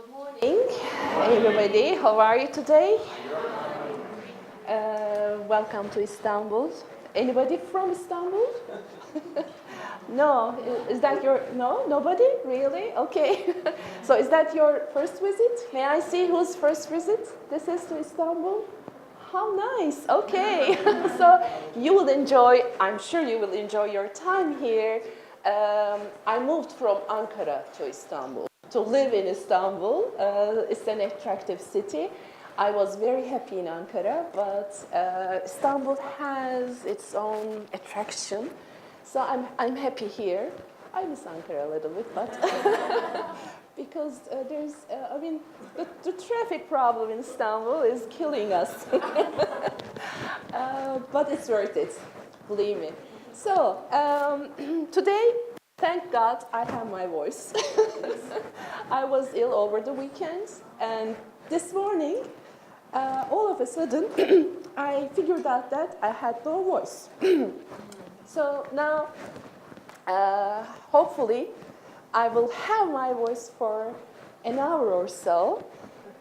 Good morning, everybody. How are you today? Welcome to Istanbul. Anybody from Istanbul? No, is that your, no, nobody? Really? Okay. So is that your first visit? May I see whose first visit this is to Istanbul? How nice, okay. So you will enjoy, I'm sure you will enjoy your time here. I moved from Ankara to Istanbul to live in Istanbul. It's an attractive city. I was very happy in Ankara, but Istanbul has its own attraction. So I'm happy here. I miss Ankara a little bit, but because there's, I mean, the traffic problem in Istanbul is killing us. But it's worth it, believe me. So today, thank God I have my voice. I was ill over the weekend, and this morning, all of a sudden, I figured out that I had no voice. So now, hopefully, I will have my voice for an hour or so,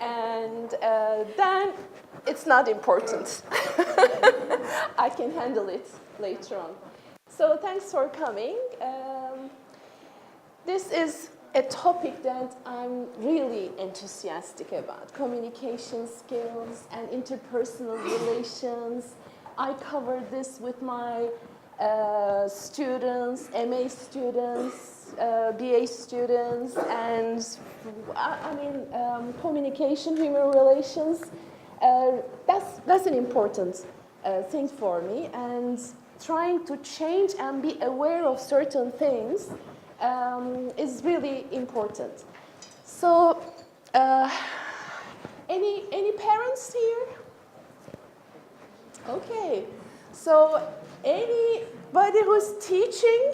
and then it's not important. I can handle it later on. So thanks for coming. This is a topic that I'm really enthusiastic about, communication skills and interpersonal relations. I covered this with my students, MA students, BA students, and communication, human relations. That's an important thing for me, and trying to change and be aware of certain things is really important. So, any parents here? Okay. So, anybody who's teaching,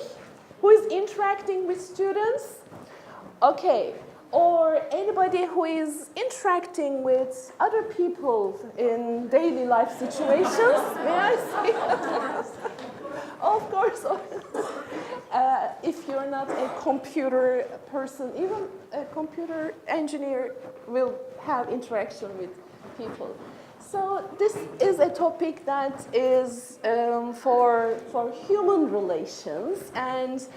who is interacting with students? Okay. Or anybody who is interacting with other people in daily life situations? May I see? Of course. If you're not a computer person, even a computer engineer will have interaction with people. So this is a topic that is for human relations, and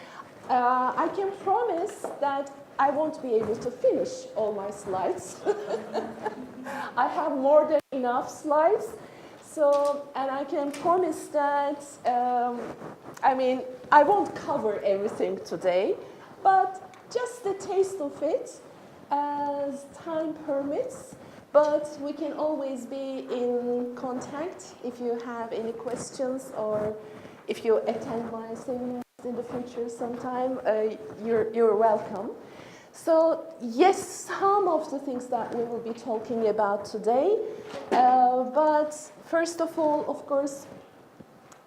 I can promise that I won't be able to finish all my slides. I have more than enough slides. So, and I can promise that, I won't cover everything today, but just a taste of it as time permits. But we can always be in contact if you have any questions, or if you attend my seminars in the future sometime, you're welcome. So yes, some of the things that we will be talking about today, but first of all, of course,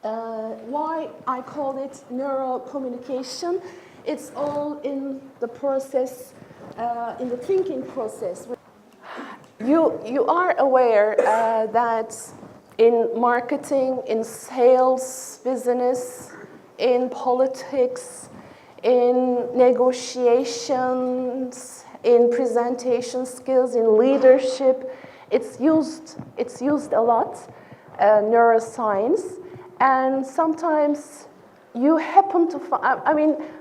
why I call it neuro-communication. It's all in the process, in the thinking process. You are aware that in marketing, in sales, business, in politics, in negotiations, in presentation skills, in leadership, it's used a lot, neuroscience, and sometimes you happen to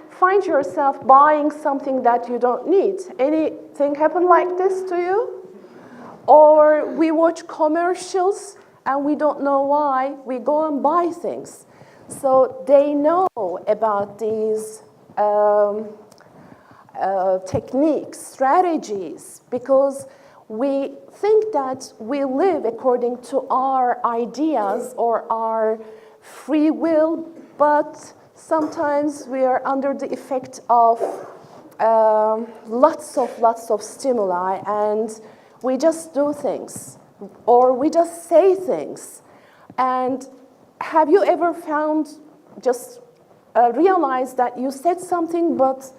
find yourself buying something that you don't need. Anything happen like this to you? Or we watch commercials and we don't know why, we go and buy things. So they know about these techniques, strategies, because we think that we live according to our ideas or our free will, but sometimes we are under the effect of lots of stimuli, and we just do things, or we just say things. And have you ever realized that you said something, but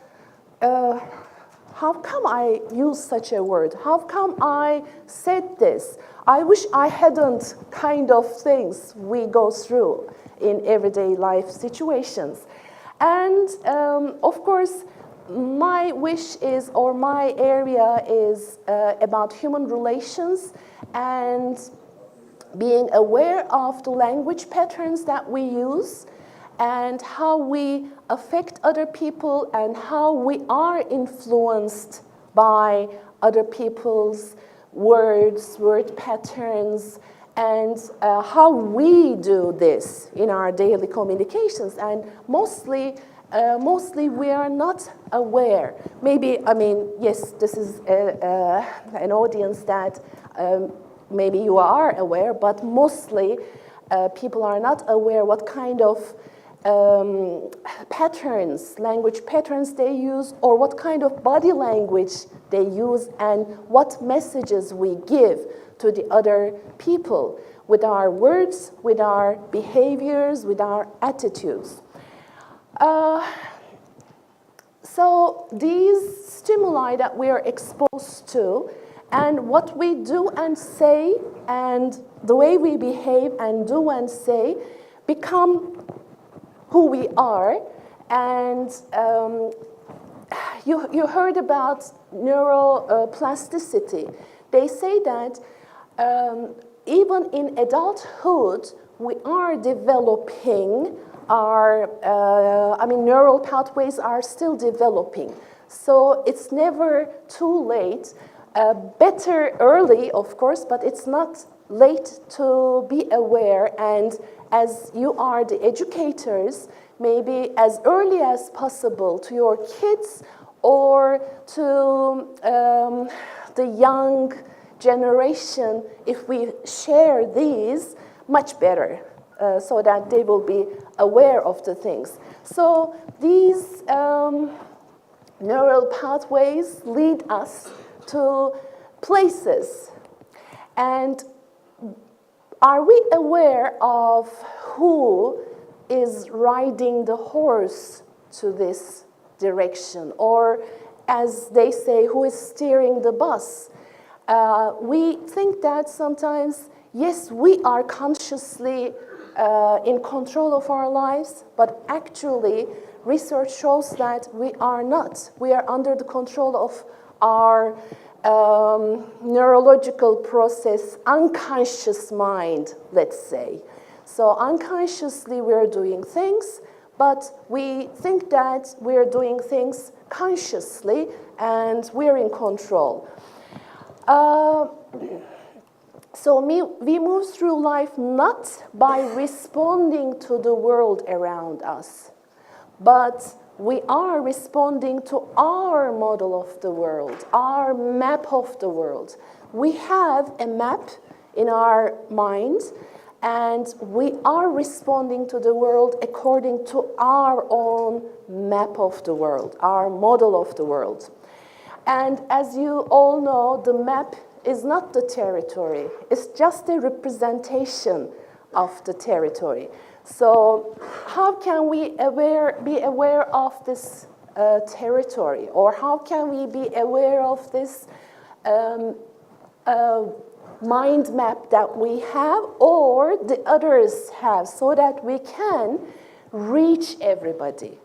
how come I used such a word? How come I said this? I wish I hadn't, kind of things we go through in everyday life situations. And of course, my wish is, or my area is about human relations and being aware of the language patterns that we use and how we affect other people and how we are influenced by other people's words, word patterns, and how we do this in our daily communications. And mostly we are not aware. Maybe, I mean, yes, this is an audience that maybe you are aware, but mostly people are not aware what kind of patterns, language patterns they use, or what kind of body language they use, and what messages we give to the other people with our words, with our behaviors, with our attitudes. So these stimuli that we are exposed to and what we do and say and the way we behave and do and say become who we are. And you heard about neuroplasticity. They say that even in adulthood, we are developing our, neural pathways are still developing. So it's never too late. Better early, of course, but it's not late to be aware. And as you are the educators, maybe as early as possible to your kids or to the young generation, if we share these, much better, so that they will be aware of the things. So these neural pathways lead us to places. And are we aware of who is riding the horse to this direction? Or, as they say, who is steering the bus? We think that sometimes, yes, we are consciously in control of our lives, but actually research shows that we are not. We are under the control of our neurological process, unconscious mind, let's say. So unconsciously we're doing things, but we think that we're doing things consciously and we're in control. So we move through life not by responding to the world around us, but we are responding to our model of the world, our map of the world. We have a map in our mind, and we are responding to the world according to our own map of the world, our model of the world. And as you all know, the map is not the territory. It's just a representation of the territory. So how can we be aware of this territory? Or how can we be aware of this mind map that we have or the others have, so that we can reach everybody?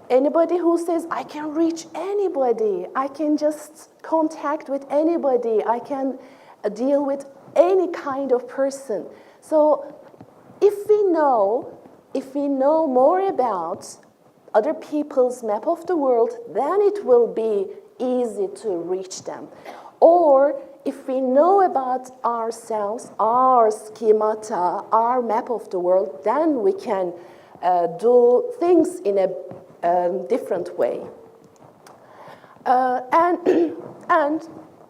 Anybody who says, I can reach anybody, I can just contact with anybody, I can deal with any kind of person. So if we know more about other people's map of the world, then it will be easy to reach them. Or if we know about ourselves, our schemata, our map of the world, then we can do things in a different way. And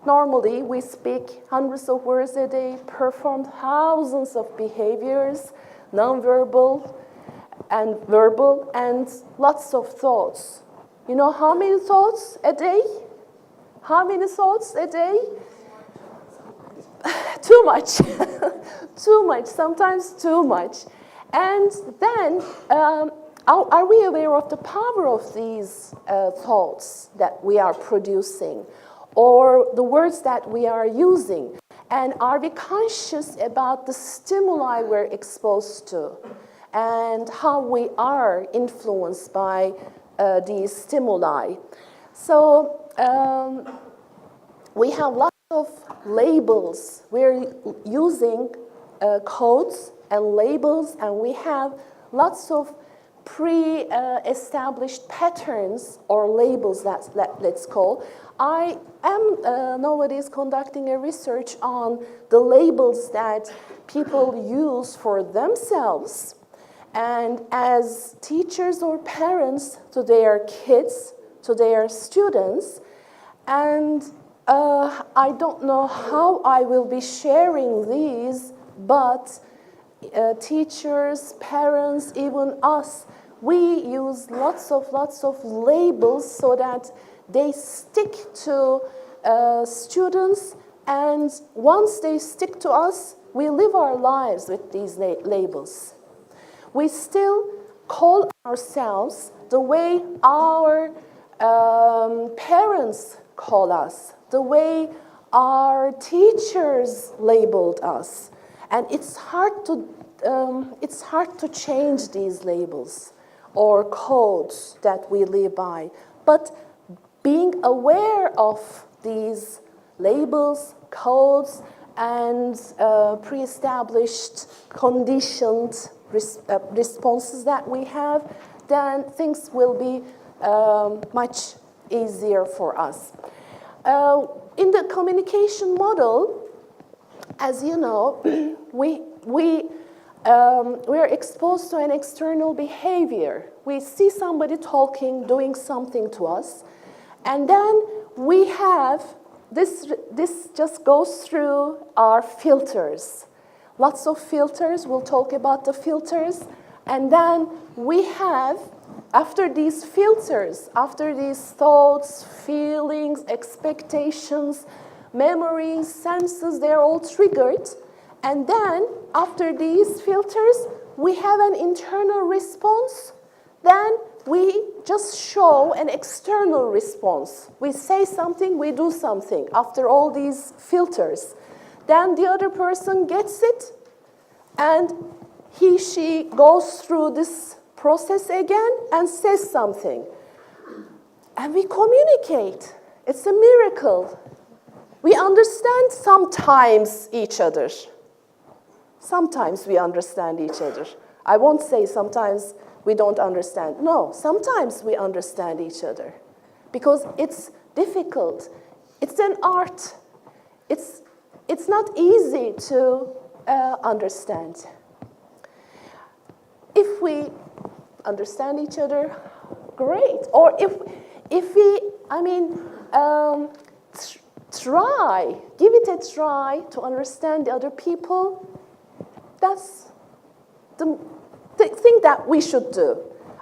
normally we speak hundreds of words a day, perform thousands of behaviors, nonverbal and verbal, and lots of thoughts. You know how many thoughts a day? How many thoughts a day? Too much. Too much, sometimes too much. And then, are we aware of the power of these thoughts that we are producing, or the words that we are using? And are we conscious about the stimuli we're exposed to and how we are influenced by these stimuli. So we have lots of labels. We're using codes and labels, and we have lots of pre-established patterns or labels, let's call. I am nowadays conducting a research on the labels that people use for themselves and as teachers or parents to their kids, to their students. And I don't know how I will be sharing these, but teachers, parents, even us, we use lots of labels so that they stick to students, and once they stick to us, we live our lives with these labels. We still call ourselves the way our parents call us, the way our teachers labeled us. And it's hard to change these labels or codes that we live by. But being aware of these labels, codes, and pre-established, conditioned responses that we have, then things will be much easier for us. In the communication model, as you know, we're exposed to an external behavior. We see somebody talking, doing something to us, and then we have, this just goes through our filters. Lots of filters, we'll talk about the filters, and then we have, after these filters, after these thoughts, feelings, expectations, memories, senses, they're all triggered. And then, after these filters, we have an internal response. Then we just show an external response. We say something, we do something after all these filters. Then the other person gets it, and he, she goes through this process again and says something. And we communicate. It's a miracle. We understand sometimes each other. Sometimes we understand each other. I won't say sometimes we don't understand. No, sometimes we understand each other. Because it's difficult. It's an art. It's not easy to understand. If we understand each other, great. Or if we, try, give it a try to understand the other people, that's the thing that we should do.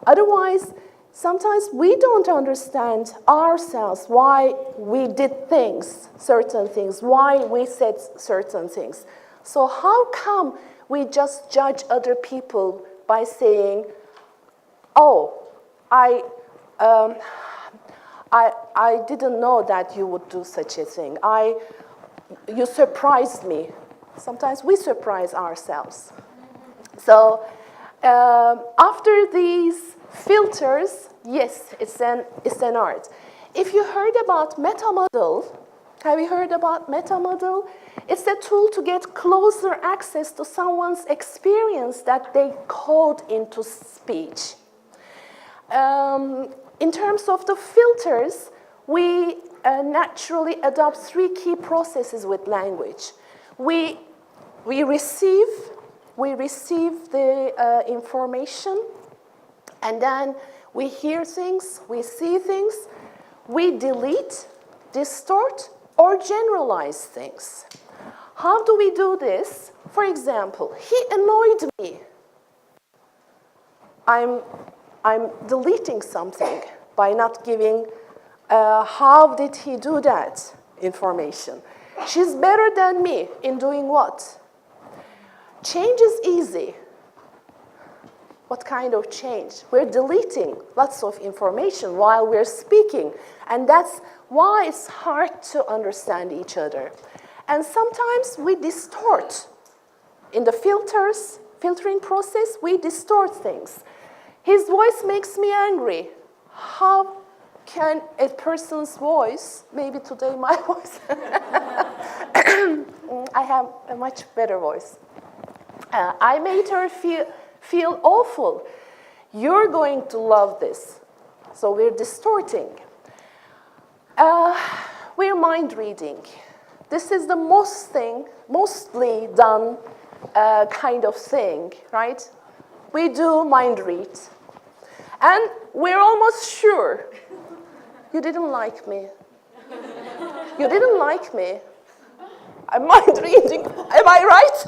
Otherwise, sometimes we don't understand ourselves, why we did things, certain things, why we said certain things. So how come we just judge other people by saying, oh, I didn't know that you would do such a thing. You surprised me. Sometimes we surprise ourselves. So after these filters, yes, it's an art. If you heard about metamodel, have you heard about metamodel? It's a tool to get closer access to someone's experience that they code into speech. In terms of the filters, we naturally adopt 3 key processes with language. We receive the information, and then we hear things, we see things, we delete, distort, or generalize things. How do we do this? For example, he annoyed me. I'm deleting something by not giving how did he do that information. She's better than me in doing what? Change is easy. What kind of change? We're deleting lots of information while we're speaking, and that's why it's hard to understand each other. And sometimes we distort. In the filtering process, we distort things. His voice makes me angry. how can a person's voice, maybe today my voice, I have a much better voice. I made her feel awful. You're going to love this. So we're distorting. We're mind reading. This is the mostly done kind of thing, right? We do mind read. And we're almost sure. You didn't like me. You didn't like me. I'm mind reading. Am I right?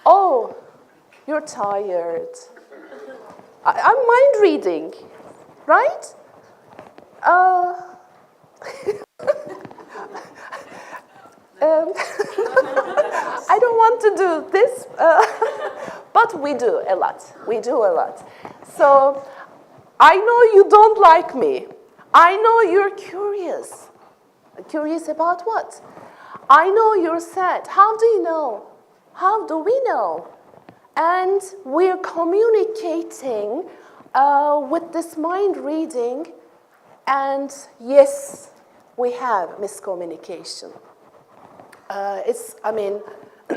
Oh, you're tired. I'm mind reading, right? I don't want to do this, but we do a lot. We do a lot. So I know you don't like me. I know you're curious. Curious about what? I know you're sad. How do you know? How do we know? And we're communicating with this mind reading, and yes, we have miscommunication.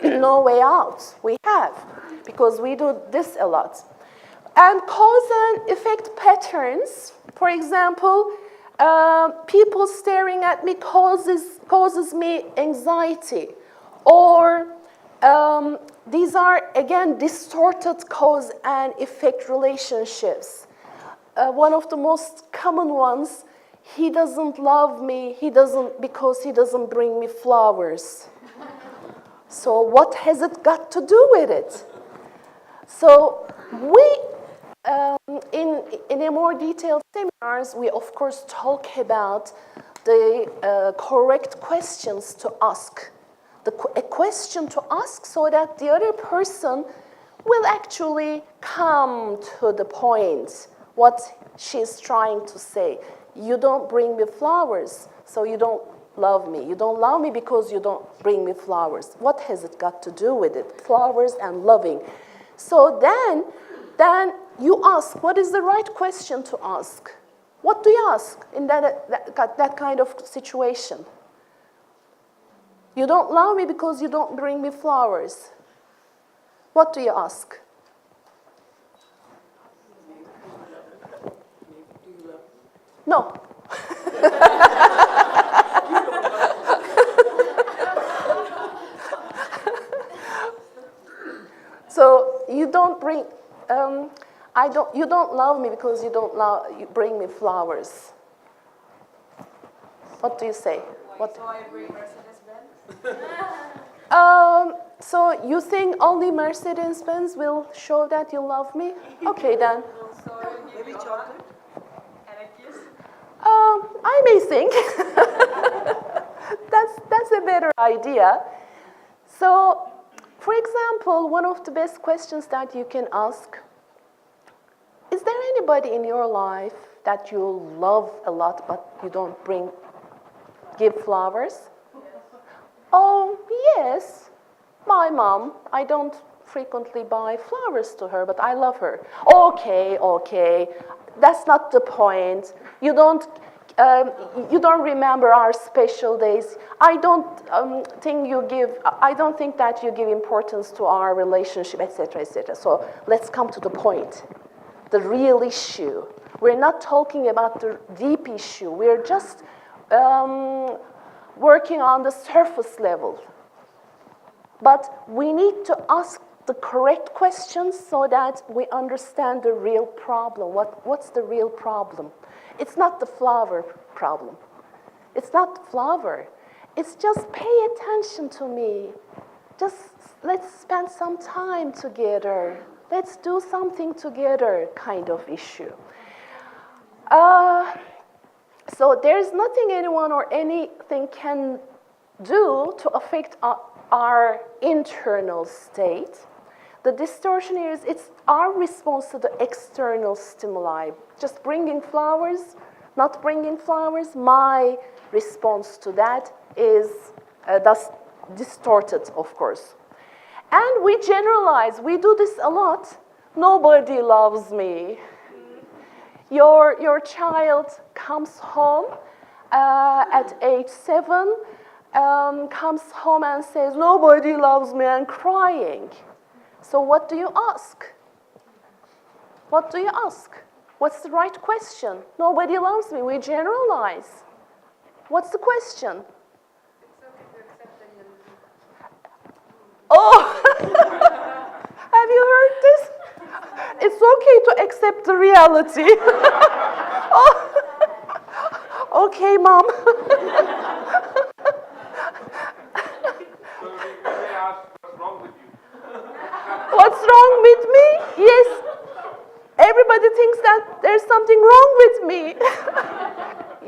No way out. We have, because we do this a lot. And cause and effect patterns, for example, people staring at me causes me anxiety, or these are, again, distorted cause and effect relationships. One of the most common ones, he doesn't love me, because he doesn't bring me flowers. So what has it got to do with it? So we, in a more detailed seminars, we of course talk about the correct questions to ask. A question to ask so that the other person will actually come to the point, what she's trying to say. You don't bring me flowers, so you don't love me. You don't love me because you don't bring me flowers. What has it got to do with it? Flowers and loving. So then you ask, what is the right question to ask? What do you ask in that kind of situation? You don't love me because you don't bring me flowers. What do you ask? No. So you don't bring. You don't love me because you bring me flowers. What do you say? What? So I bring Mercedes-Benz? So you think only Mercedes-Benz will show that you love me? Okay then. So maybe chocolate and a kiss? I may think. That's a better idea. So, for example, one of the best questions that you can ask, is there anybody in your life that you love a lot but you don't give flowers? Oh, yes, my mom. I don't frequently buy flowers to her, but I love her. Okay, that's not the point. You don't remember our special days. I don't think that you give importance to our relationship, etc., etc. So let's come to the point, the real issue. We're not talking about the deep issue. We're just working on the surface level. But we need to ask the correct questions so that we understand the real problem. What's the real problem? It's not the flower problem. It's not the flower. It's just pay attention to me. Just let's spend some time together. Let's do something together kind of issue. So there's nothing anyone or anything can do to affect our internal state. The distortion is, it's our response to the external stimuli. Just bringing flowers, not bringing flowers, my response to that is thus distorted, of course. And we generalize. We do this a lot. nobody loves me. Your child comes home at age 7, comes home and says, nobody loves me, and crying. So what do you ask? What do you ask? What's the right question? Nobody loves me. We generalize. What's the question? It's okay to accept that you Oh, have you heard this? It's okay to accept the reality. Oh. Okay, Mom. So we may ask, what's wrong with you? What's wrong with me? Yes. Everybody thinks that there's something wrong with me.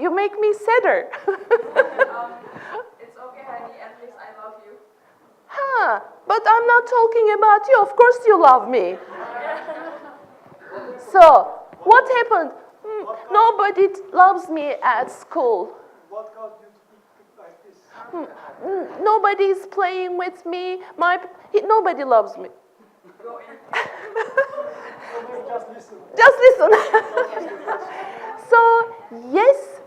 You make me sadder. It's okay, honey, at least I love you. Huh, but I'm not talking about you. Of course you love me. So, what happened? Nobody loves me at school. What caused you to speak like this? Nobody is playing with me. Nobody loves me. Just listen. Just listen. So, yes,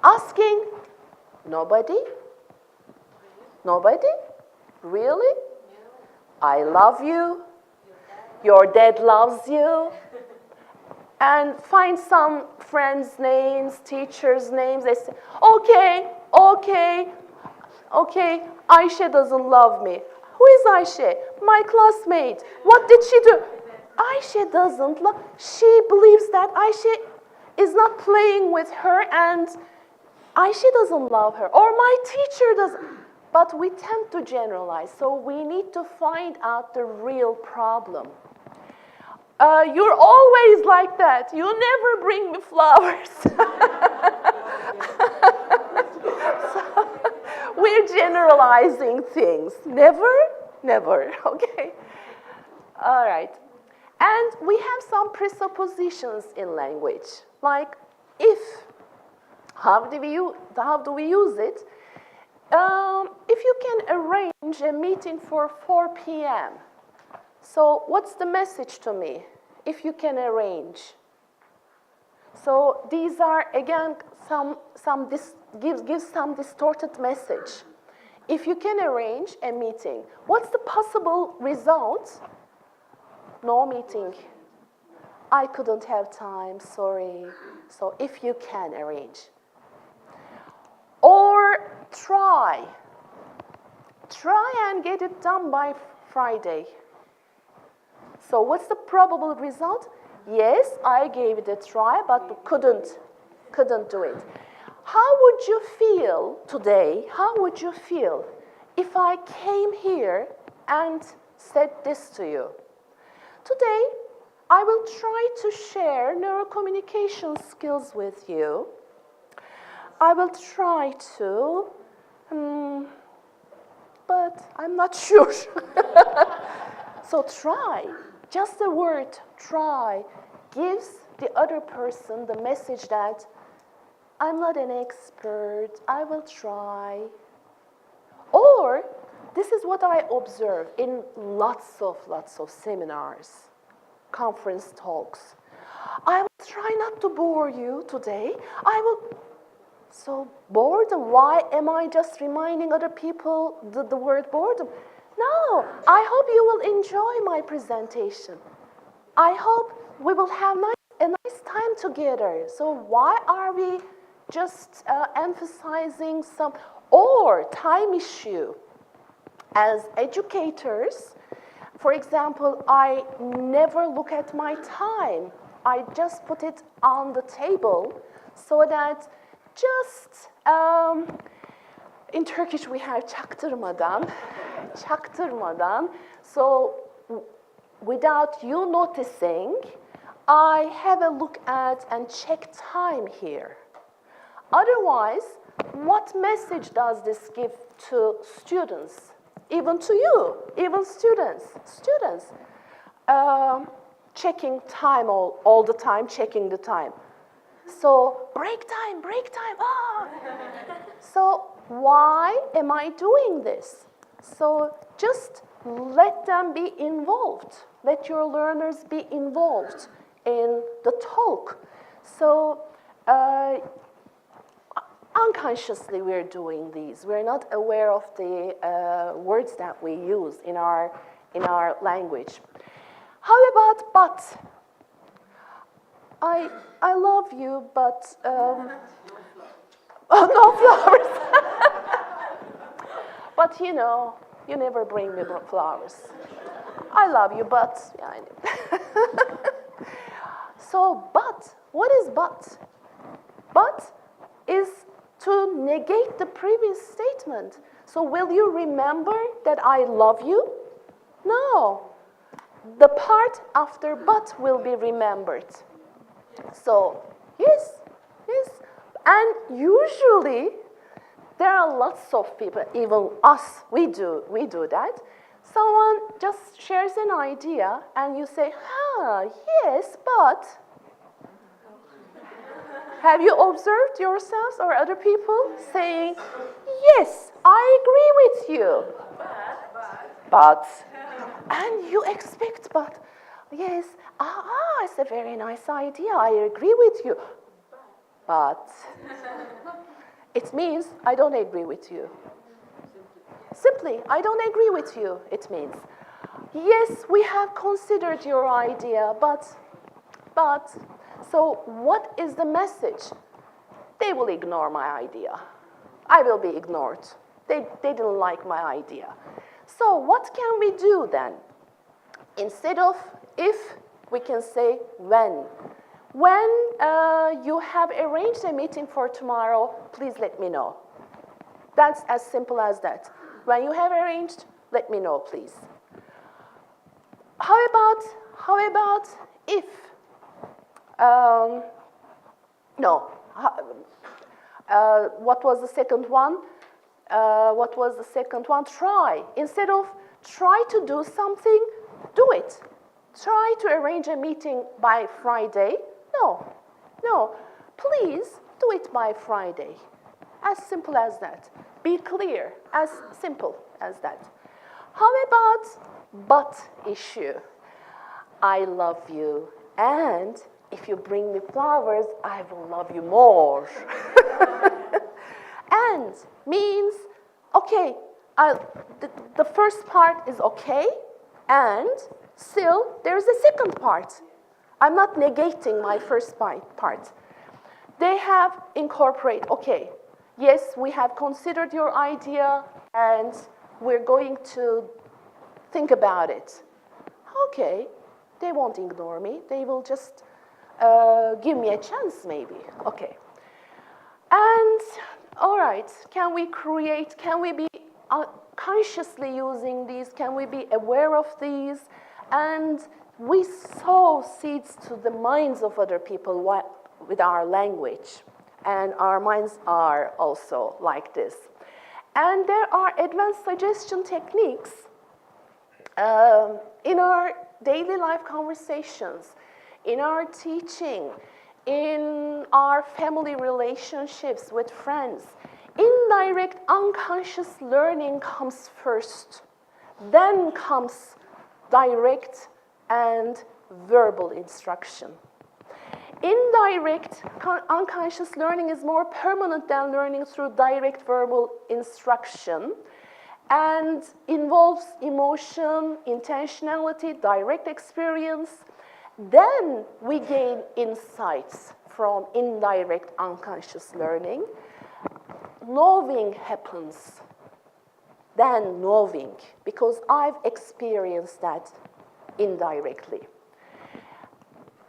asking, nobody? Nobody? Really? I love you. Your dad loves you. And find some friends' names, teachers' names. They say, okay, Ayşe doesn't love me. Who is Ayşe? My classmate. What did she do? Ayşe doesn't love. She believes that Ayşe is not playing with her and Ayşe doesn't love her. Or my teacher doesn't. But we tend to generalize. So we need to find out the real problem. You're always like that. You never bring me flowers. So, we're generalizing things. Never, never, okay? All right. And we have some presuppositions in language. Like, if, how do we use it? If you can arrange a meeting for 4 p.m., so what's the message to me? If you can arrange. So these are, again, gives some distorted message. If you can arrange a meeting, what's the possible result? No meeting. I couldn't have time, sorry. So if you can arrange. Or try. Try and get it done by Friday. So what's the probable result? Yes, I gave it a try, but couldn't do it. How would you feel today? How would you feel if I came here and said this to you? Today, I will try to share neuro-communication skills with you. I will try to, but I'm not sure. So try. Just the word try gives the other person the message that I'm not an expert, I will try. Or, this is what I observe in lots of seminars, conference talks. I will try not to bore you today. So boredom, why am I just reminding other people the word boredom? No, I hope you will enjoy my presentation. I hope we will have a nice time together. So why are we just emphasizing some, or time issue? As educators, for example, I never look at my time. I just put it on the table so that just, in Turkish we have çaktırmadan. So without you noticing, I have a look at and check time here. Otherwise, what message does this give to students? Even to you, even students. Checking time all the time, checking the time. So break time, ah! So why am I doing this? So just let them be involved. Let your learners be involved in the talk. So unconsciously we're doing these. We're not aware of the words that we use in our language. How about but? I love you, but oh, no flowers. But you know, you never bring me flowers. I love you, but yeah, I know. So, but, what is but? But is to negate the previous statement. So will you remember that I love you? No. The part after but will be remembered. So, yes. And usually, there are lots of people, even us, we do that. Someone just shares an idea and you say, yes, but. Have you observed yourselves or other people saying, yes, I agree with you. But. And you expect, but. Yes, it's a very nice idea, I agree with you. But. It means I don't agree with you. Simply, I don't agree with you, it means. Yes, we have considered your idea, but. So what is the message? They will ignore my idea. I will be ignored. They didn't like my idea. So what can we do then? Instead of if, we can say when. When you have arranged a meeting for tomorrow, please let me know. That's as simple as that. When you have arranged, let me know, please. How about if? No. What was the second one? Try. Instead of try to do something, do it. Try to arrange a meeting by Friday. No. Please do it by Friday. As simple as that. Be clear. As simple as that. How about but issue? I love you, and if you bring me flowers, I will love you more. And means, okay, the first part is okay, and still there's a second part. I'm not negating my first part. They have incorporated, okay, yes, we have considered your idea, and we're going to think about it. Okay, they won't ignore me. They will just give me a chance, maybe. Okay. And, all right, can we be consciously using these? Can we be aware of these? And we sow seeds to the minds of other people with our language. And our minds are also like this. And there are advanced suggestion techniques in our daily life conversations, in our teaching, in our family relationships with friends. Indirect unconscious learning comes first. Then comes direct and verbal instruction. Indirect unconscious learning is more permanent than learning through direct verbal instruction and involves emotion, intentionality, direct experience. Then we gain insights from indirect unconscious learning. Knowing happens, then knowing, because I've experienced that indirectly.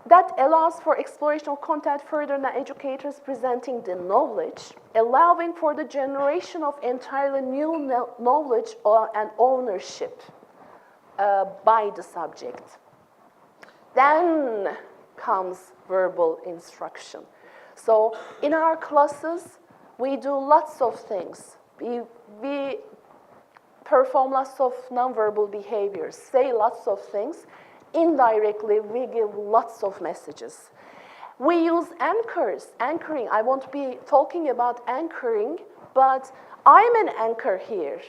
That allows for exploration of content further than educators presenting the knowledge, allowing for the generation of entirely new knowledge and ownership by the subject. Then comes verbal instruction. So in our classes, we do lots of things. We perform lots of nonverbal behaviors, say lots of things. Indirectly, we give lots of messages. We use anchors, anchoring. I won't be talking about anchoring, but I'm an anchor here.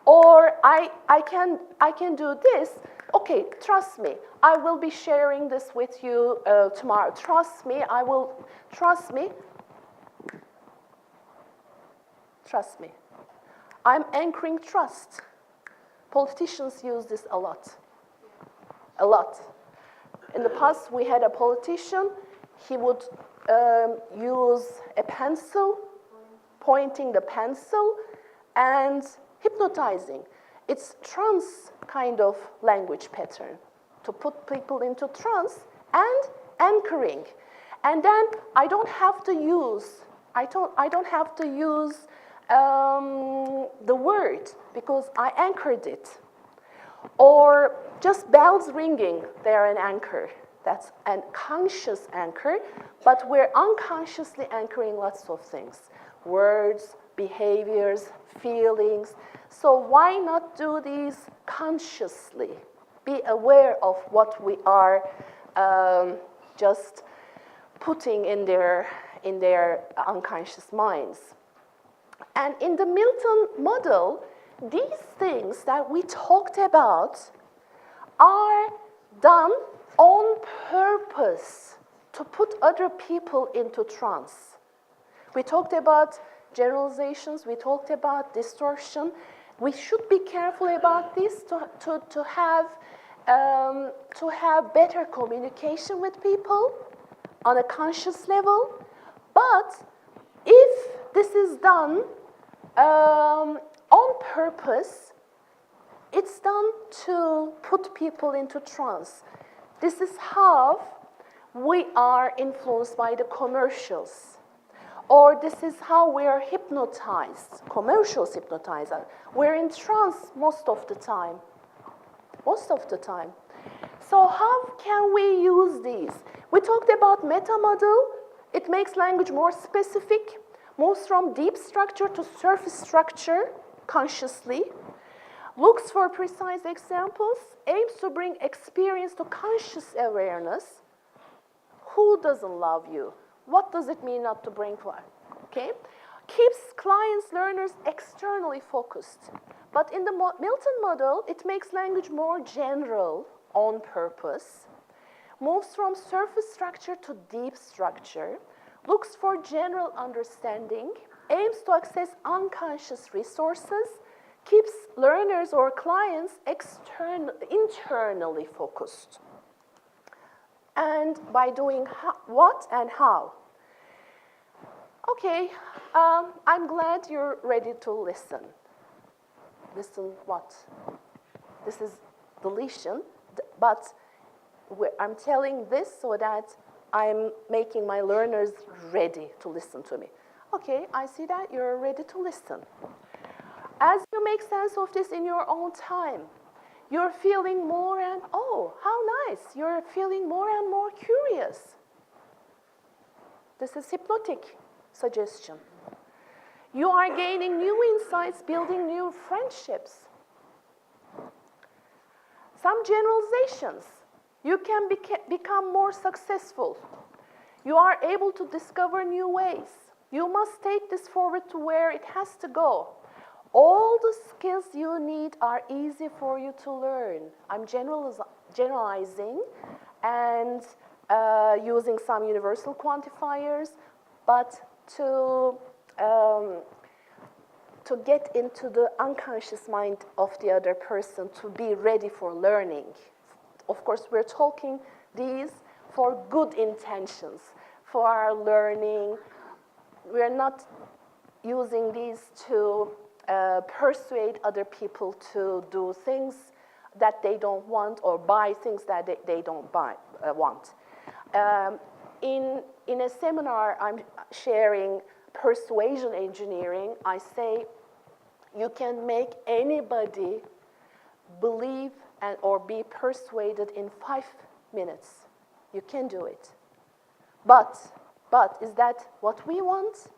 Or I can do this. okay, trust me, I will be sharing this with you tomorrow. Trust me, trust me. Trust me. I'm anchoring trust. Politicians use this a lot. A lot. In the past, we had a politician, he would use a pencil, pointing the pencil, and hypnotizing. It's trance kind of language pattern to put people into trance and anchoring. And then I don't have to use the word because I anchored it. Or just bells ringing, they're an anchor. That's a conscious anchor, but we're unconsciously anchoring lots of things. Words, behaviors, feelings. So why not do these consciously? Be aware of what we are just putting in their unconscious minds. And in the Milton model, these things that we talked about are done on purpose to put other people into trance. We talked about generalizations, we talked about distortion. We should be careful about this to have better communication with people on a conscious level. But if this is done on purpose, it's done to put people into trance. This is how we are influenced by the commercials. Or this is how we are hypnotized. Commercials hypnotize us. We're in trance most of the time. Most of the time. So how can we use these? We talked about meta model. It makes language more specific, moves from deep structure to surface structure consciously, looks for precise examples, aims to bring experience to conscious awareness. Who doesn't love you? What does it mean not to bring fire? Okay? Keeps clients, learners externally focused. But in the Milton model, it makes language more general on purpose, moves from surface structure to deep structure, looks for general understanding, aims to access unconscious resources, keeps learners or clients internally focused. And by doing what and how? Okay, I'm glad you're ready to listen. Listen what? This is deletion, but I'm telling this so that I'm making my learners ready to listen to me. Okay, I see that you're ready to listen. As you make sense of this in your own time, you're feeling more and, oh, how nice. You're feeling more and more curious. This is hypnotic suggestion. You are gaining new insights, building new friendships. Some generalizations. You can become more successful. You are able to discover new ways. You must take this forward to where it has to go. All the skills you need are easy for you to learn. I'm generalizing and using some universal quantifiers, but to get into the unconscious mind of the other person, to be ready for learning. Of course, we're talking these for good intentions, for our learning. We're not using these to persuade other people to do things that they don't want or buy things that they don't want. In a seminar, I'm sharing persuasion engineering. I say you can make anybody believe or be persuaded in 5 minutes. You can do it. But is that what we want?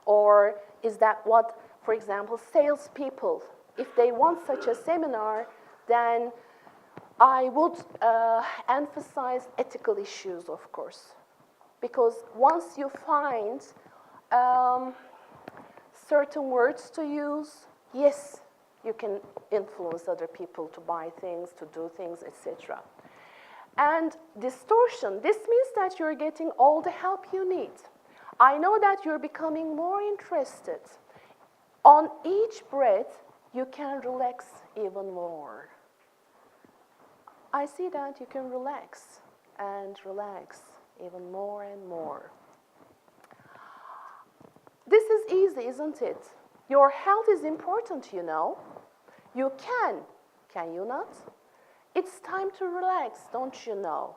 Or is that what, for example, salespeople, if they want such a seminar, then I would emphasize ethical issues, of course. Because once you find certain words to use, yes, You can influence other people to buy things, to do things, etc. And distortion, this means that you're getting all the help you need. I know that you're becoming more interested. On each breath, you can relax even more. I see that you can relax and relax even more and more. This is easy, isn't it? Your health is important, you know. You can you not? It's time to relax, don't you know?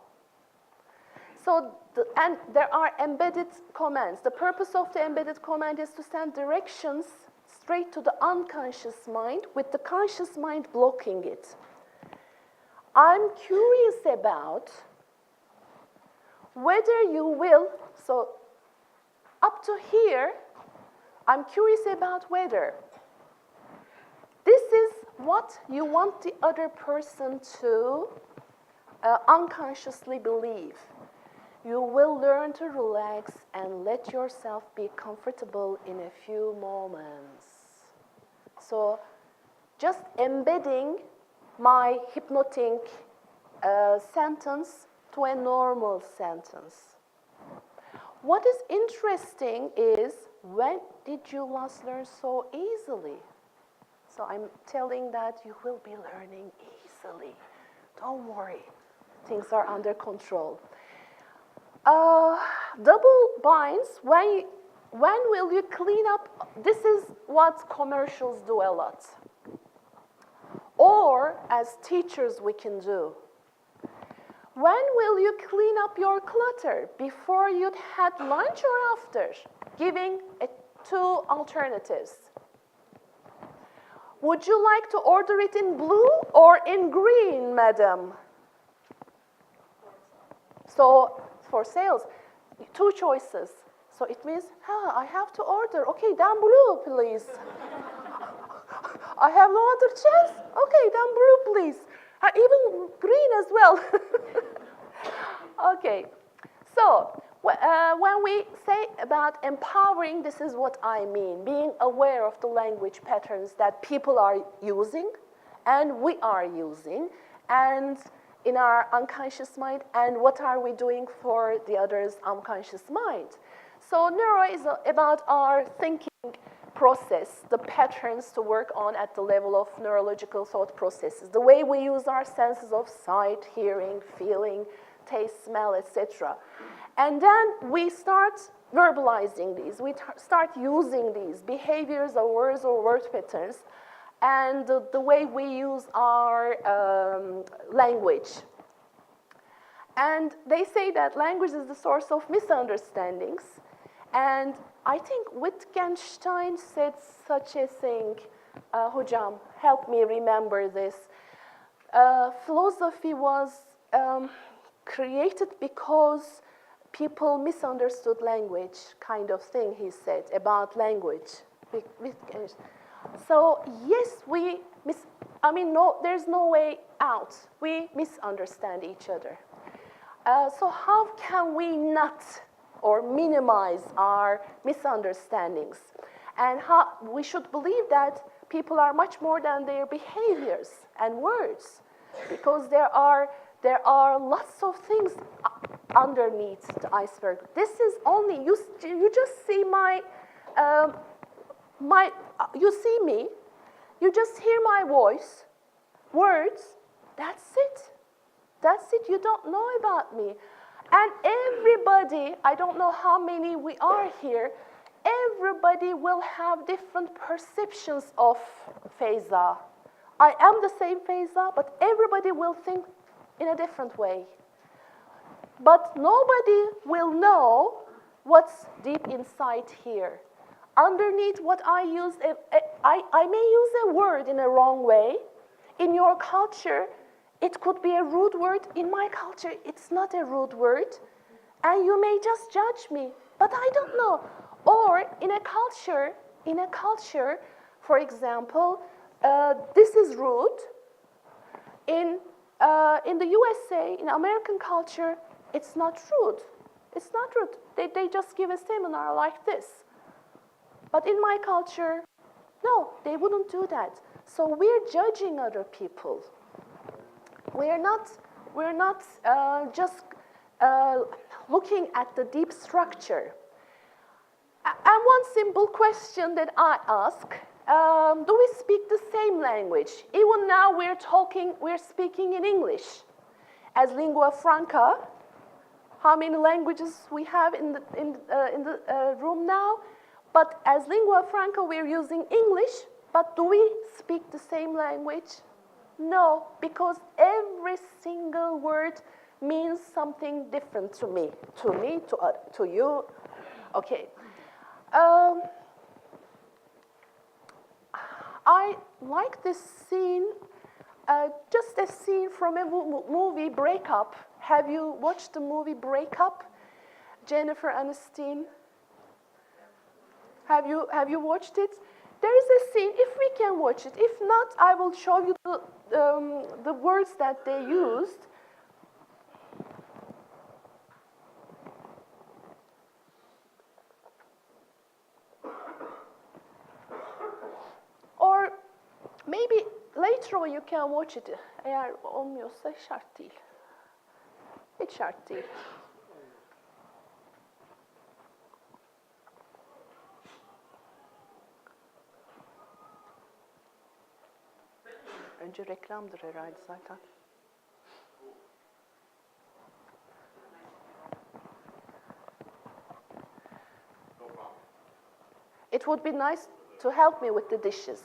So, and there are embedded commands. The purpose of the embedded command is to send directions straight to the unconscious mind with the conscious mind blocking it. I'm curious about whether you will, so up to here, I'm curious about whether this is what you want the other person to unconsciously believe. You will learn to relax and let yourself be comfortable in a few moments. So just embedding my hypnotic sentence to a normal sentence. What is interesting is, when did you last learn so easily? So I'm telling that you will be learning easily. Don't worry, things are under control. Double binds, when will you clean up? This is what commercials do a lot. Or, as teachers, we can do. When will you clean up your clutter? Before you'd had lunch or after? Giving two alternatives. Would you like to order it in blue or in green, madam? So, for sales, two choices. So it means, I have to order. Okay, then blue, please. I have no other chance. Okay, then blue, please. Even green as well. Okay, so when we say about empowering, this is what I mean. Being aware of the language patterns that people are using and we are using, and in our unconscious mind, and what are we doing for the other's unconscious mind. So neuro is about our thinking process, the patterns to work on at the level of neurological thought processes, the way we use our senses of sight, hearing, feeling, taste, smell, etc. And then we start verbalizing these. We start using these behaviors or word patterns, and the way we use our language. And they say that language is the source of misunderstandings. And I think Wittgenstein said such a thing. Hocam, help me remember this. Philosophy was created because people misunderstood language, kind of thing he said about language. So yes, there's no way out. We misunderstand each other. So how can we not or minimize our misunderstandings? And how we should believe that people are much more than their behaviors and words, because there are lots of things underneath the iceberg. This is only, you just see you see me, you just hear my voice, words, that's it. That's it, you don't know about me. And everybody, I don't know how many we are here, everybody will have different perceptions of FEYZA. I am the same FEYZA, but everybody will think in a different way. But nobody will know what's deep inside here. Underneath what I use, I may use a word in a wrong way. In your culture, it could be a rude word. In my culture, it's not a rude word. And you may just judge me, but I don't know. Or in a culture, for example, this is rude. In the USA, in American culture, it's not rude. It's not rude. They just give a seminar like this. But in my culture, no, they wouldn't do that. So we're judging other people. We're not just looking at the deep structure. And one simple question that I ask, do we speak the same language? Even now we're speaking in English. As lingua franca, how many languages we have in the room now? But as lingua franca, we're using English, but do we speak the same language? No, because every single word means something different to me, to you. Okay. I like this scene, just a scene from a movie, Breakup. Have you watched the movie Breakup? Jennifer Aniston. Have you watched it? There is a scene, if we can watch it. If not, I will show you the words that they used. Or maybe later on you can watch it. Eğer olmuyorsa şart değil. Hiç şart değil. Önce reklamdır herhalde zaten. It would be nice to help me with the dishes.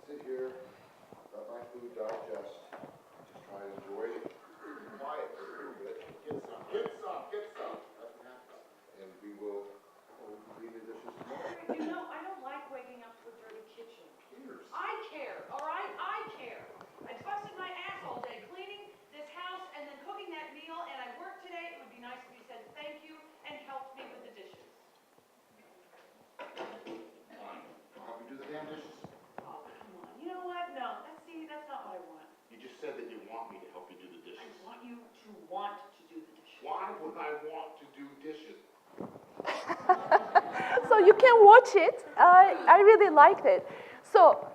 Sit here, let my food digest, just try to enjoy it. Quiet a little bit. Get some. That's what happens. And we will clean the dishes tomorrow. You know, I don't like waking up to a dirty kitchen. Cheers. I care, all right? I care. I busted my ass all day cleaning this house and then cooking that meal, and I worked today. It would be nice if you said thank you and helped me with the dishes. Fine. I'll help you do the damn dishes. Oh, come on. You know what? No, that's not what I want. You just said that you want me to help you do the I dishes. want you to want to do the dishes. Why would I want to do dishes? So you can watch it. I really liked it. So,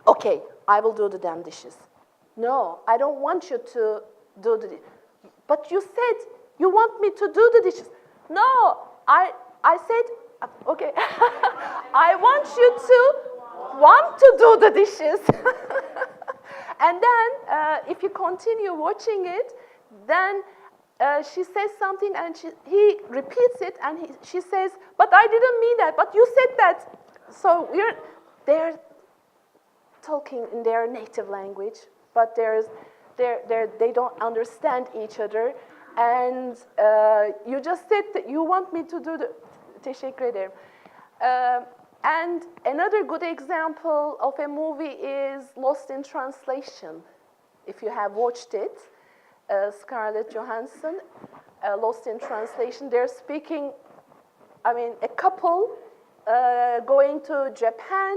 okay, I will do the damn dishes. No, I don't want you to do the. But you said you want me to do the dishes. No, I said okay. I want you to want to do the dishes. And then, if you continue watching it, then she says something and he repeats it and she says, but I didn't mean that, but you said that. So they're talking in their native language, but they don't understand each other. And you just said that you want me to do the... Teşekkür ederim. And another good example of a movie is Lost in Translation. If you have watched it, Scarlett Johansson, Lost in Translation, they're speaking, a couple going to Japan,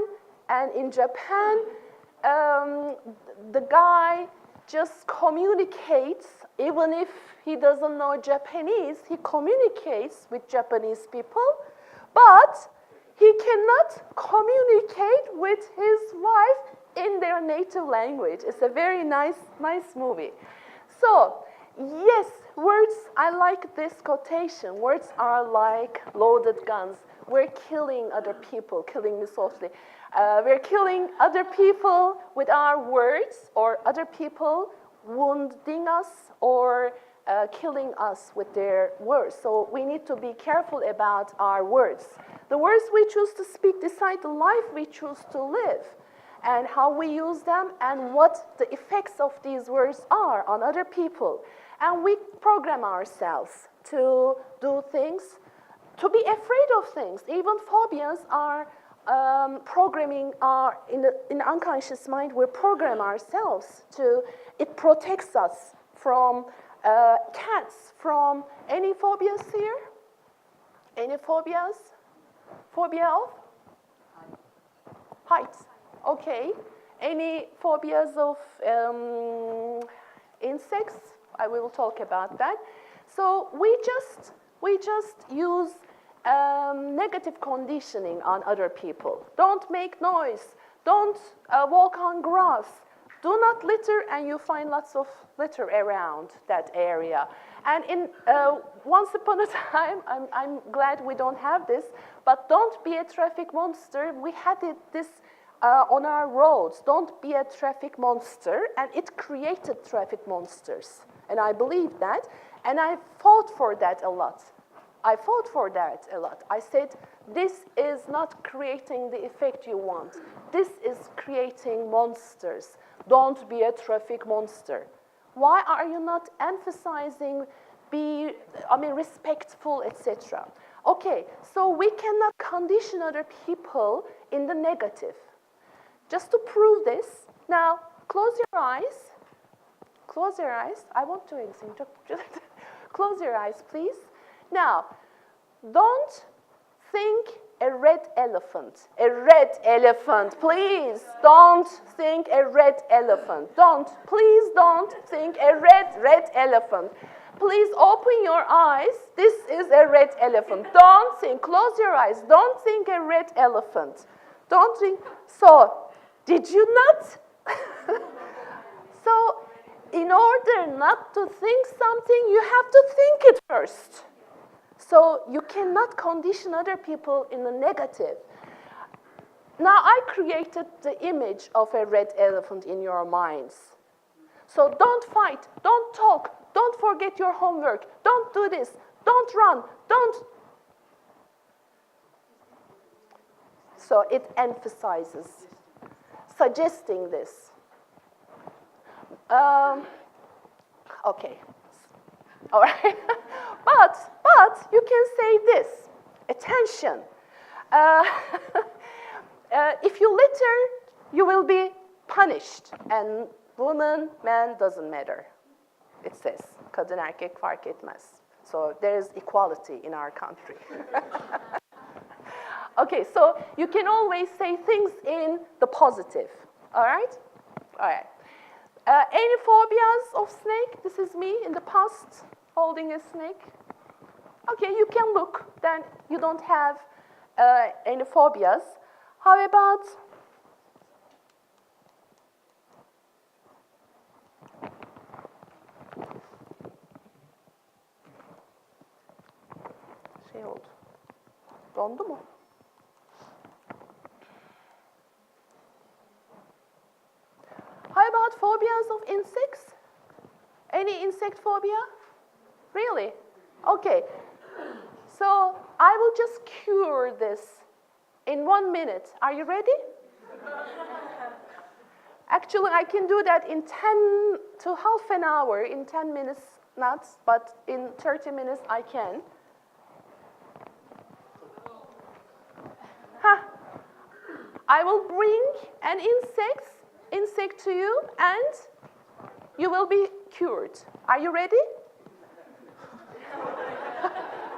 and in Japan, the guy just communicates, even if he doesn't know Japanese, he communicates with Japanese people, but he cannot communicate with his wife in their native language. It's a very nice movie. So, yes, words, I like this quotation. Words are like loaded guns. We're killing other people, killing me softly. We're killing other people with our words, or other people wounding us or killing us with their words. So we need to be careful about our words. The words we choose to speak decide the life we choose to live, and how we use them, and what the effects of these words are on other people. And we program ourselves to do things, to be afraid of things. Even phobias are programming in the unconscious mind. We program ourselves to, it protects us from cats, from any phobias here? Any phobias? Phobia of? Heights. Okay. Any phobias of insects? I will talk about that. So we just use negative conditioning on other people. Don't make noise. Don't walk on grass. Do not litter, and you find lots of litter around that area. And in once upon a time, I'm glad we don't have this, but don't be a traffic monster. We had this on our roads. Don't be a traffic monster, and it created traffic monsters. And I believe that, and I fought for that a lot. I fought for that a lot. I said, this is not creating the effect you want. This is creating monsters. Don't be a traffic monster. Why are you not emphasizing respectful, etc.? Okay, so we cannot condition other people in the negative. Just to prove this, now close your eyes. Close your eyes. I won't do anything. Just close your eyes, please. Now, don't think a red elephant. A red elephant, please. Don't think a red elephant. Please don't think a red elephant. Please open your eyes. This is a red elephant. Don't think, close your eyes. Don't think a red elephant. Don't think, so, did you not? So, in order not to think something, you have to think it first. So you cannot condition other people in the negative. Now I created the image of a red elephant in your minds. So don't fight, don't talk, don't forget your homework, don't do this, don't run, don't. So it emphasizes, suggesting this. Okay. All right, but you can say this, attention. If you litter, you will be punished. And woman, man, doesn't matter. It says, kadın erkek fark etmez. So there is equality in our country. Okay, so you can always say things in the positive, all right? All right. Any phobias of snake? This is me in the past holding a snake. Okay, you can look, then you don't have any phobias. How about şey oldu. Dondu mu? How about phobias of insects? Any insect phobia? Really? Okay. So I will just cure this in 1 minute. Are you ready? Actually, I can do that in 10 to half an hour, in 10 minutes not, but in 30 minutes I can. I will bring an insect to you, and you will be cured. Are you ready?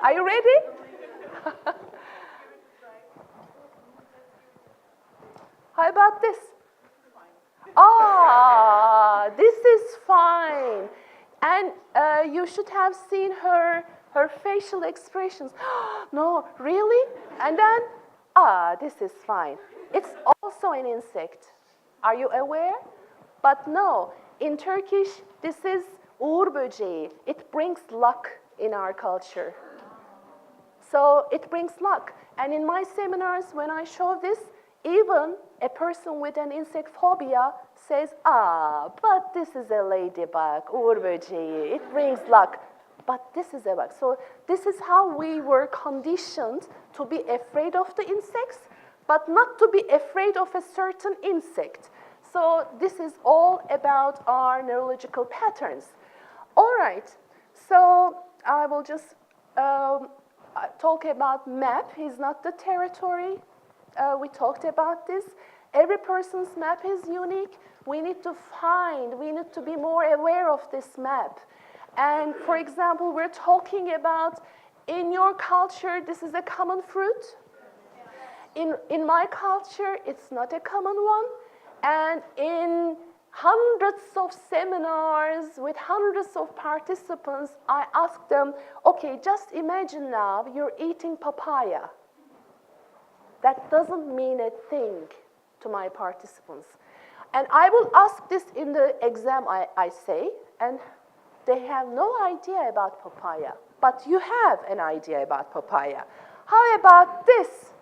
Are you ready? How about this? Ah, this is fine. And you should have seen her facial expressions. No, really? And then, this is fine. It's also an insect. Are you aware? But no, in Turkish, this is uğur böceği. It brings luck in our culture. So it brings luck. And in my seminars, when I show this, even a person with an insect phobia says, but this is a ladybug, uğur böceği. It brings luck. But this is a bug. So this is how we were conditioned to be afraid of the insects, but not to be afraid of a certain insect. So this is all about our neurological patterns. All right, so I will just talk about map is not the territory. We talked about this. Every person's map is unique. We need to be more aware of this map. And for example, we're talking about, in your culture, this is a common fruit. In my culture, it's not a common one. And in hundreds of seminars with hundreds of participants, I asked them, okay, just imagine now you're eating papaya. That doesn't mean a thing to my participants. And I will ask this in the exam, I say, and they have no idea about papaya. But you have an idea about papaya. How about this?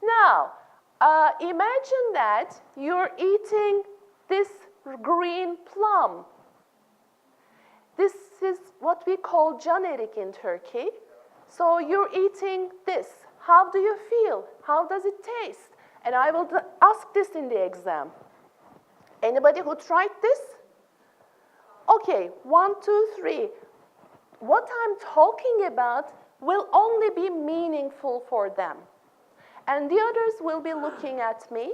Now, imagine that you're eating this green plum. This is what we call canerik in Turkey. So you're eating this. How do you feel? How does it taste? And I will ask this in the exam. Anybody who tried this? Okay, 1, 2, 3. What I'm talking about will only be meaningful for them. And the others will be looking at me.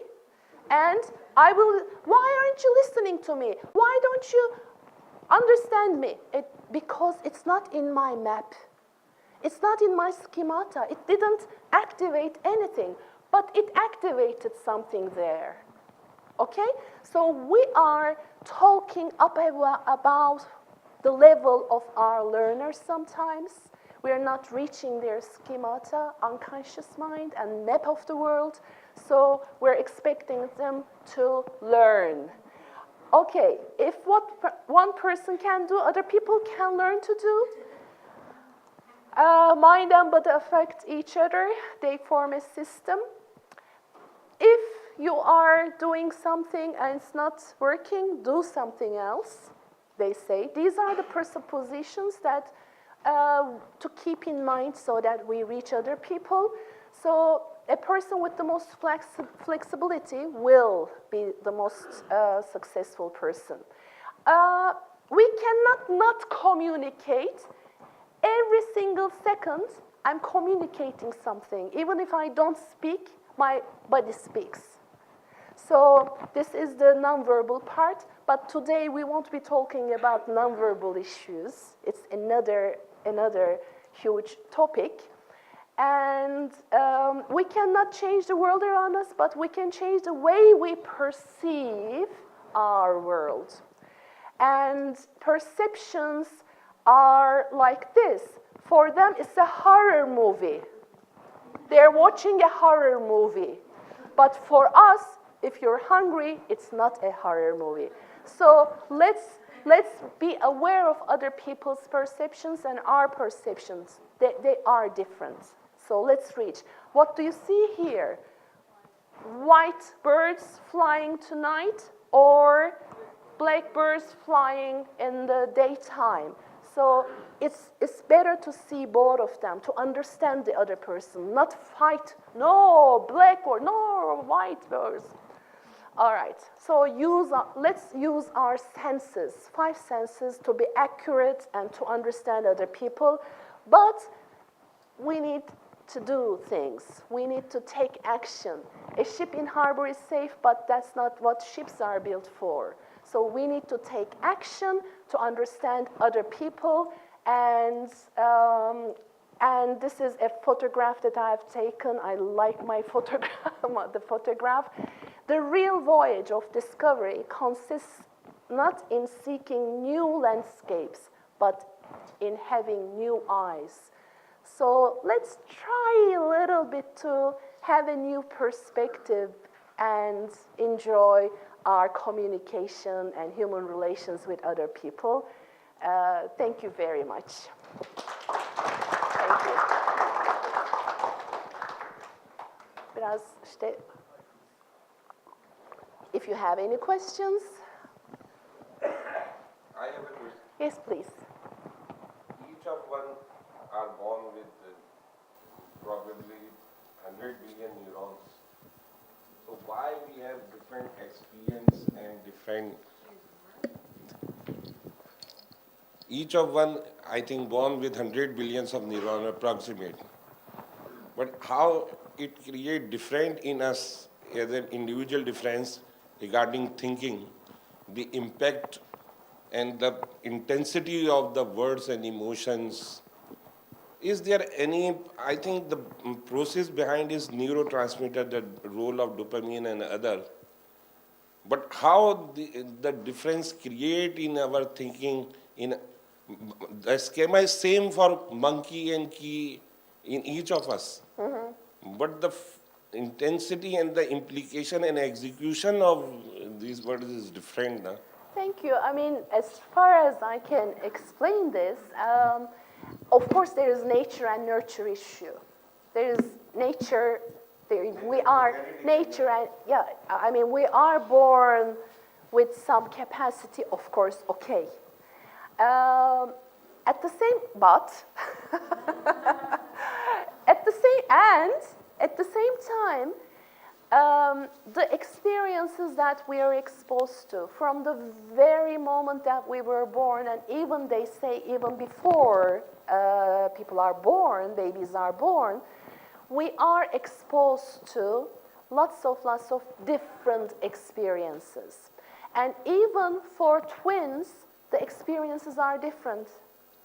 And I will, why aren't you listening to me? Why don't you understand me? Because it's not in my map. It's not in my schemata. It didn't activate anything, but it activated something there. Okay? So we are talking about the level of our learners sometimes. We are not reaching their schemata, unconscious mind, and map of the world. So we're expecting them to learn. Okay, if what one person can do, other people can learn to do. Mind and body affect each other. They form a system. If you are doing something and it's not working, do something else, they say. These are the presuppositions that to keep in mind so that we reach other people. So a person with the most flexibility will be the most successful person. We cannot not communicate. Every single second, I'm communicating something. Even if I don't speak, my body speaks. So this is the nonverbal part, but today we won't be talking about nonverbal issues. It's another huge topic. And we cannot change the world around us, but we can change the way we perceive our world. And perceptions are like this. For them, it's a horror movie. They're watching a horror movie. But for us, if you're hungry, it's not a horror movie. So let's be aware of other people's perceptions and our perceptions. They are different. So let's reach. What do you see here? White birds flying tonight or black birds flying in the daytime. So it's better to see both of them, to understand the other person, not fight, no black or no white birds. All right, so let's use our senses, 5 senses, to be accurate and to understand other people. But we need to do things. We need to take action. A ship in harbor is safe, but that's not what ships are built for. So we need to take action to understand other people. And this is a photograph that I've taken. I like my photograph, the photograph. The real voyage of discovery consists not in seeking new landscapes, but in having new eyes. So let's try a little bit to have a new perspective and enjoy our communication and human relations with other people. Thank you very much. Thank you. If you have any questions. I have a question. Yes, please. Each of one are born with probably 100 billion neurons. So why we have different experience and different... Each of one, I think, born with 100 billions of neurons approximate. But how it creates different in us as an individual difference regarding thinking, the impact and the intensity of the words and emotions. Is there any, I think the process behind is neurotransmitter, the role of dopamine and other. But how the difference create in our thinking, in the schema is same for monkey and key in each of us. But the intensity and the implication and execution of these words is different. Na? Thank you. I mean, as far as I can explain this, of course there is nature and nurture issue. There is nature, we are nature and, yeah, I mean, we are born with some capacity, of course, okay. At the same, but, at the same time, the experiences that we are exposed to from the very moment that we were born, and even they say even before people are born, babies are born, we are exposed to lots of different experiences. And even for twins, the experiences are different.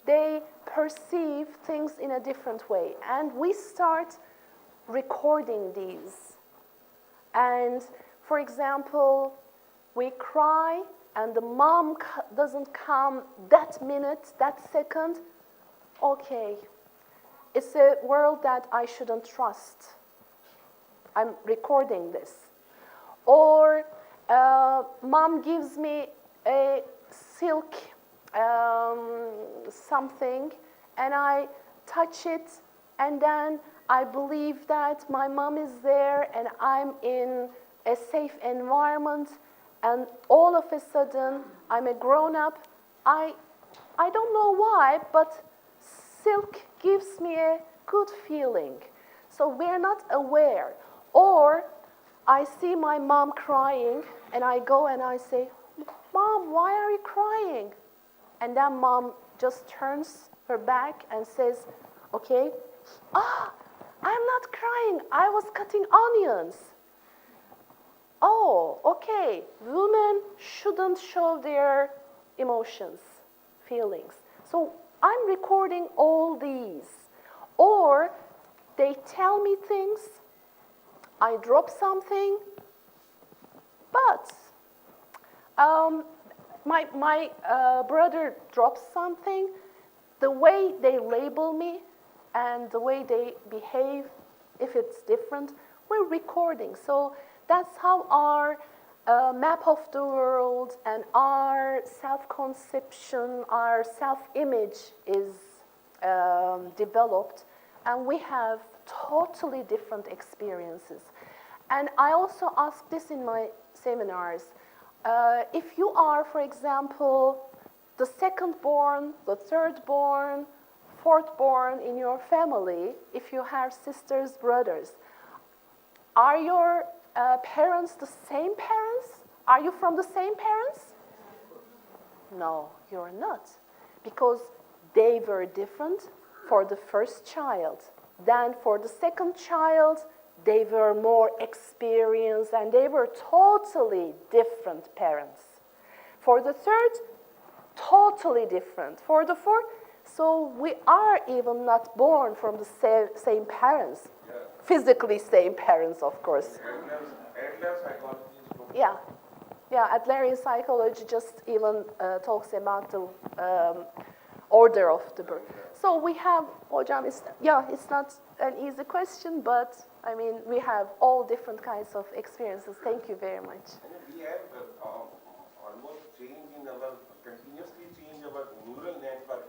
They perceive things in a different way. And we start recording these. And for example, we cry and the mom doesn't come that minute, that second. Okay, it's a world that I shouldn't trust. I'm recording this. Or mom gives me a silk something and I touch it and then I believe that my mom is there and I'm in a safe environment and all of a sudden I'm a grown-up. I don't know why, but silk gives me a good feeling. So we're not aware. Or I see my mom crying and I go and I say, Mom, why are you crying? And then mom just turns her back and says, okay, I'm not crying, I was cutting onions. Oh, okay, women shouldn't show their emotions, feelings. So I'm recording all these. Or they tell me things, I drop something, but my brother drops something, the way they label me and the way they behave, if it's different, we're recording. So that's how our map of the world and our self-conception, our self-image is developed, and we have totally different experiences. And I also ask this in my seminars. If you are, for example, the second born, the third born, fourth born in your family, if you have sisters, brothers, are your parents the same parents? Are you from the same parents? No, you're not. Because they were different for the first child. Then for the second child, they were more experienced and they were totally different parents. For the third, totally different. For the fourth, so we are even not born from the same parents. Yeah. Physically same parents, of course. Adler psychology is yeah. Yeah, Adlerian psychology just even talks about the order of the birth. So we have, hocam, it's not an easy question, but I mean, we have all different kinds of experiences. Thank you very much. We have almost continuously change our neural network.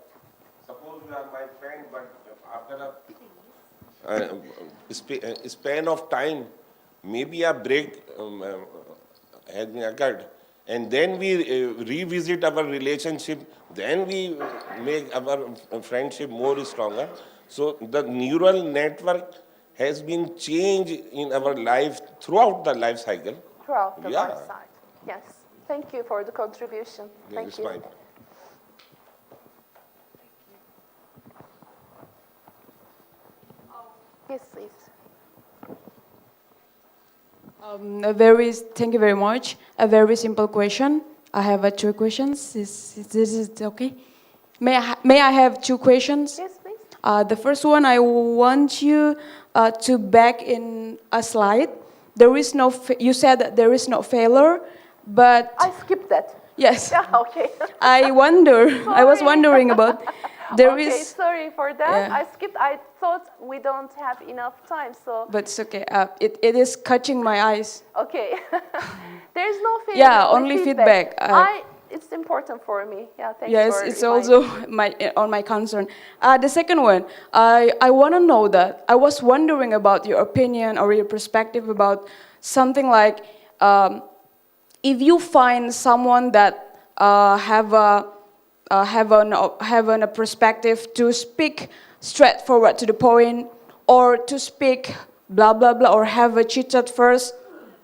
Suppose you are my friend, but after a span of time, maybe a break has been occurred. And then we revisit our relationship, then we make our friendship more stronger. So the neural network has been changed in our life throughout the life cycle. Throughout the life cycle, yes. Thank you for the contribution. Thank you. Fine. Yes, please. Thank you very much. A very simple question. I have two questions. Is okay? May I have two questions? Yes, please. The first one, I want you to back in a slide. You said that there is no failure, But I skipped that. yes, Yeah, okay. I was Sorry. wondering about, there Okay, is, sorry for that. Yeah. I skipped. I thought we don't have enough time, so but it's okay. It is catching my eyes. okay. There's no failure. Yeah, only feedback. It's important for me. Yeah, thanks Yes, for it's reminding also my concern. The second one, I want to know that. I was wondering about your opinion or your perspective about something like, if you find someone that have a perspective to speak straightforward to the point, or to speak blah blah blah, or have a chit chat first,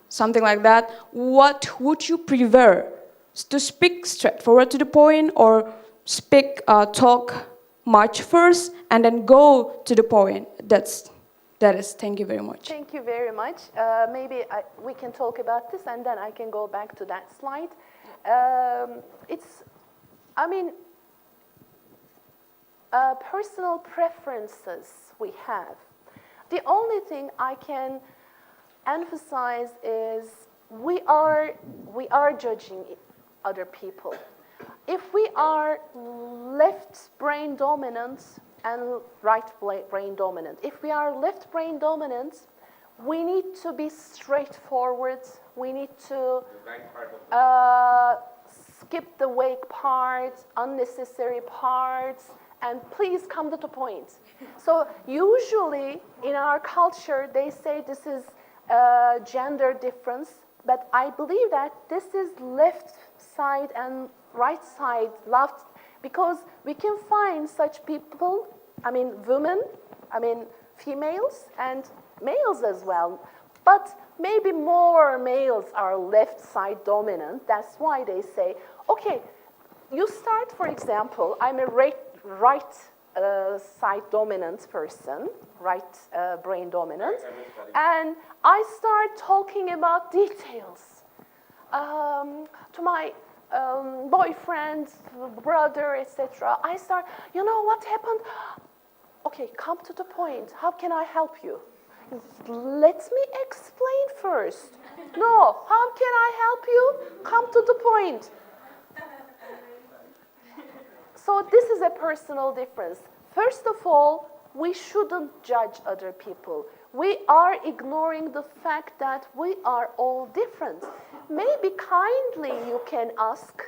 something like that. What would you prefer? To speak straightforward to the point, or talk much first and then go to the point? That is. Thank you very much. Thank you very much. Maybe we can talk about this, and then I can go back to that slide. Personal preferences we have. The only thing I can emphasize is we are judging other people. If we are left brain dominant and right brain dominant, if we are left brain dominant, we need to be straightforward. We need to skip the vague parts, unnecessary parts, and please come to the point. So usually in our culture, they say this is gender difference, but I believe that this is left side and right side, left, because we can find such people, women, females, and males as well. But maybe more males are left side dominant. That's why they say, okay, you start, for example, I'm a right side dominant person, right brain dominant, and I start talking about details to my boyfriend, brother, etc. I start, you know what happened? Okay, come to the point. How can I help you? Let me explain first. No, how can I help you? Come to the point. So this is a personal difference. First of all, we shouldn't judge other people. We are ignoring the fact that we are all different. Maybe kindly you can ask,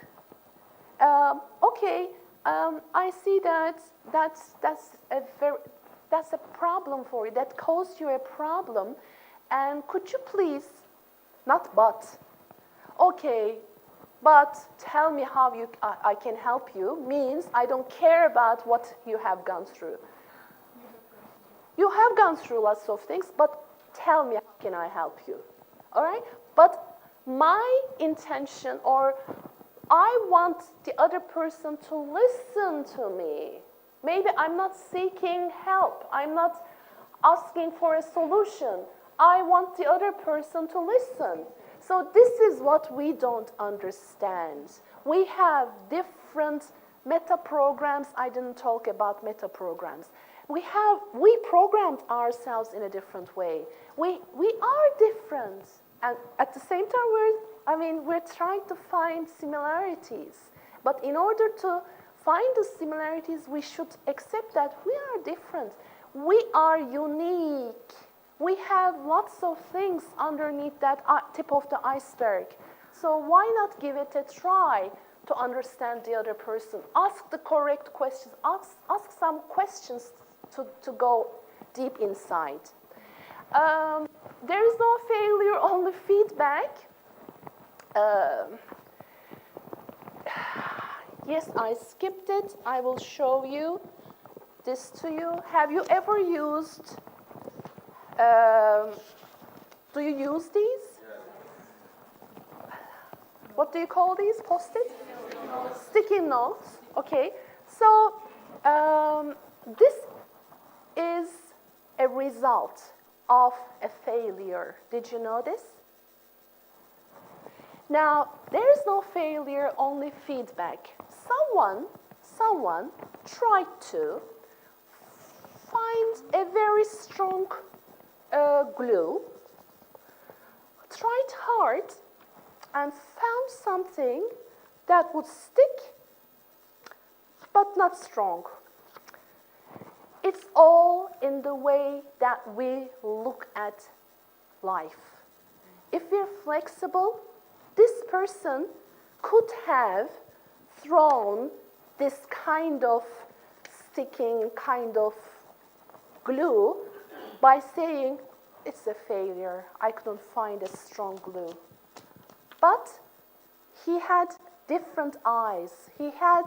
okay, I see that's a problem for you, that caused you a problem, and could you please, not but, okay, but tell me how I can help you, means I don't care about what you have gone through. You have gone through lots of things, but tell me how can I help you, all right? But my intention, or I want the other person to listen to me. Maybe I'm not seeking help. I'm not asking for a solution. I want the other person to listen. So this is what we don't understand. We have different meta programs. I didn't talk about meta programs. We programmed ourselves in a different way. We are different. And at the same time, we're trying to find similarities. But in order to find the similarities, we should accept that we are different. We are unique. We have lots of things underneath that tip of the iceberg. So why not give it a try to understand the other person? Ask the correct questions. Ask some questions to go deep inside. There is no failure, only feedback. Yes, I skipped it. I will show you this to you. Have you ever used, do you use these? What do you call these? Post-it? Sticky notes. Okay. So this is a result of a failure. Did you know this? Now, there is no failure, only feedback. Someone tried to find a very strong glue, tried hard, and found something that would stick, but not strong. It's all in the way that we look at life. If we're flexible, this person could have thrown this kind of sticking kind of glue by saying, it's a failure, I couldn't find a strong glue. But he had different eyes. He had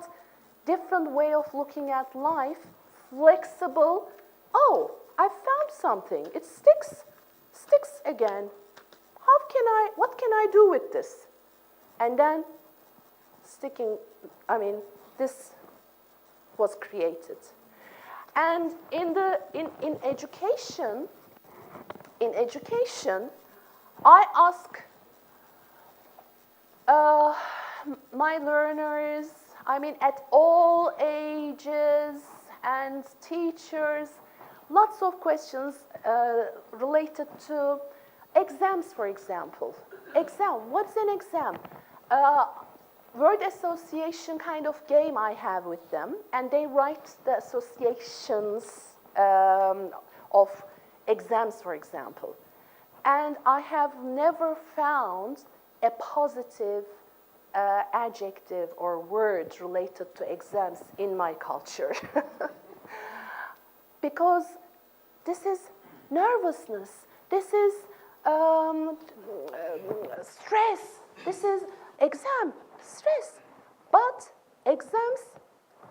different way of looking at life, flexible. Oh, I found something. It sticks again. What can I do with this? And then this was created. And in education, I ask my learners, at all ages and teachers, lots of questions related to exams, for example. Exam, what's an exam? Word association kind of game I have with them, and they write the associations of exams, for example. And I have never found a positive adjective or word related to exams in my culture. Because this is nervousness, this is stress, this is exam, stress. But exams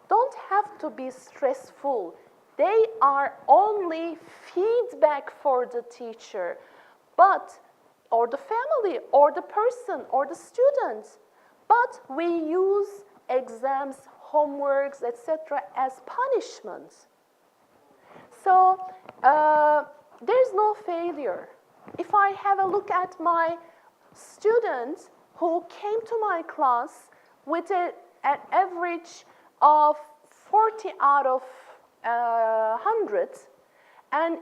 don't have to be stressful. They are only feedback for the teacher, or the family, or the person, or the student. But we use exams, homeworks, etc. as punishment. So there's no failure. If I have a look at my students who came to my class with an average of 40 out of 100, and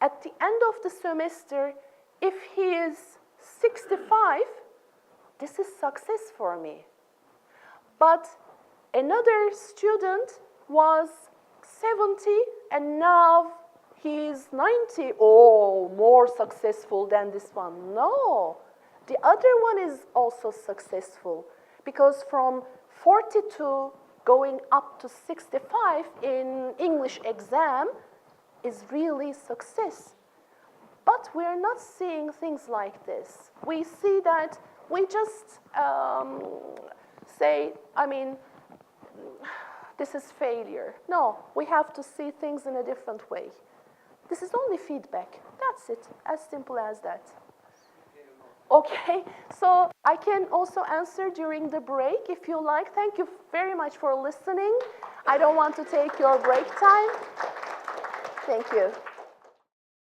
at the end of the semester, if he is 65, this is success for me. But another student was 70 and now he is 90. Oh, more successful than this one. No, the other one is also successful, because from 42 going up to 65 in English exam is really success. But we're not seeing things like this. We see that we just say, this is failure. No, we have to see things in a different way. This is only feedback. That's it, as simple as that. Okay, so I can also answer during the break if you like. Thank you very much for listening. I don't want to take your break time. Thank you.